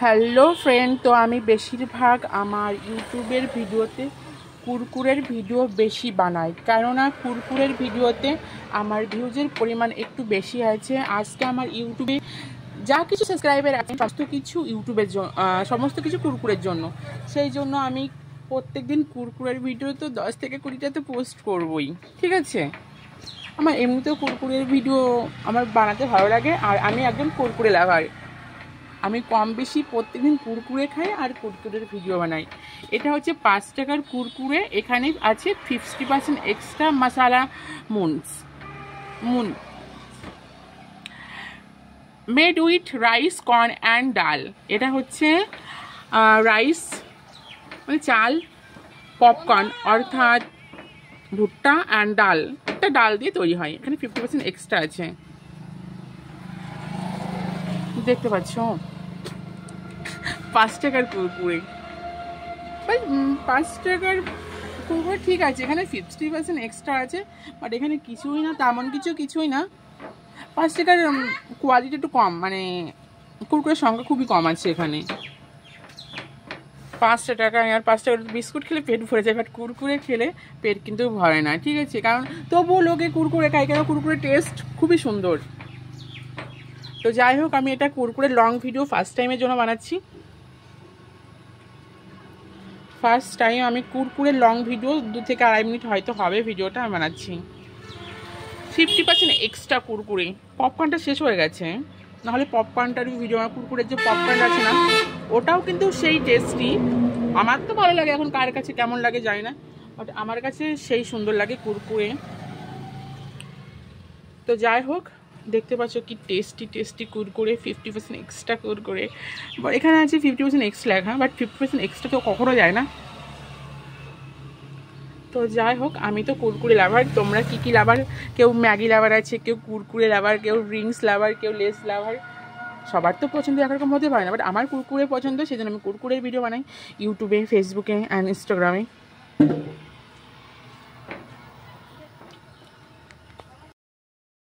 Hello friend, তো আমি বেশিরভাগ আমার ইউটিউবের ভিডিওতে কুরকুরের ভিডিও বেশি বানাই, কেননা কুরকুরের ভিডিওতে আমার ভিউজের পরিমাণ একটু বেশি আছে। আজকে আমার ইউটিউবে যা কিছু সাবস্ক্রাইবার আছে সমস্ত কিছু ইউটিউবের জন্য, সমস্ত কিছু কুরকুরের জন্য। সেই জন্য আমি প্রত্যেক দিন কুরকুরের ভিডিও তো 10 থেকে 20টা তো পোস্ট করবই, ঠিক আছে। আমার এমনিতেও কুরকুরের ভিডিও আমার বানাতে ভালো লাগে, আর আমি একজন কুরকুরে লাভার। আমি কম বেশি প্রত্যেকদিন কুরকুরে খাই আর কুরকুরের ভিডিও বানাই। এটা হচ্ছে 5 টাকার কুরকুরে, এখানে আছে 50% extra masala moon made with rice, corn and ডাল। এটা হচ্ছে রাইস মানে চাল, পপকর্ন অর্থাৎ ভুট্টা অ্যান্ড ডাল, একটা ডাল দিয়ে তৈরি হয়। এখানে 50% এক্সট্রা আছে, দেখতে পাচ্ছ। 5 টাকার কুরকুরে, 5 টাকার কুরকুরে ঠিক আছে, এখানে 50% এক্সট্রা আছে, বাট এখানে কিছুই না, তেমন কিছুই না। 5 টাকার কোয়ালিটি একটু কম, মানে কুরকুরের সংখ্যা খুবই কম আছে এখানে। 5 টাকায় আর 5 টাকার বিস্কুট খেলে পেট ভরে যায়, বাট কুরকুরে খেলে পেট কিন্তু ভরে না, ঠিক আছে। কারণ তবুও লোকে কুরকুরে খায়, কেন কুরকুরের টেস্ট খুবই সুন্দর। তো যাই হোক, আমি এটা কুরকুরের লং ভিডিও ফার্স্ট টাইমের জন্য বানাচ্ছি। ফার্স্ট টাইম আমি কুরকুরের লং ভিডিও 2 থেকে 2.5 মিনিট হয়তো হবে ভিডিওটা আমি বানাচ্ছি। 50% এক্সট্রা কুরকুরে, পপকর্নটা শেষ হয়ে গেছে, নাহলে পপকর্নটার ভিডিও, কুরকুরের যে পপকর্ন আছে না, ওটাও কিন্তু সেই টেস্টি। আমার তো ভালো লাগে, এখন কার কাছে কেমন লাগে জানি না, বাট আমার কাছে সেই সুন্দর লাগে কুরকুরে। তো যাই হোক, দেখতে পাচ্ছ কি টেস্টি কুরকুরে, 50% এক্সট্রা কুরকুরে। এখানে আছে 50% এক্সট্রা লেখা, বাট 50% এক্সট্রা তো কখনো যায় না। তো যাই হোক, আমি তো কুরকুরে লাভার। তোমরা কি লাভার? কেউ ম্যাগি লাভার আছে, কেউ কুরকুরে লাভার, কেউ রিংস লাভার, কেউ লেস লাভার। সবার তো পছন্দ একরকম হতে পারে না, বাট আমার কুরকুরে পছন্দ, সেই জন্য আমি কুরকুরের ভিডিও বানাই ইউটিউবে, ফেসবুকে অ্যান্ড ইনস্টাগ্রামে।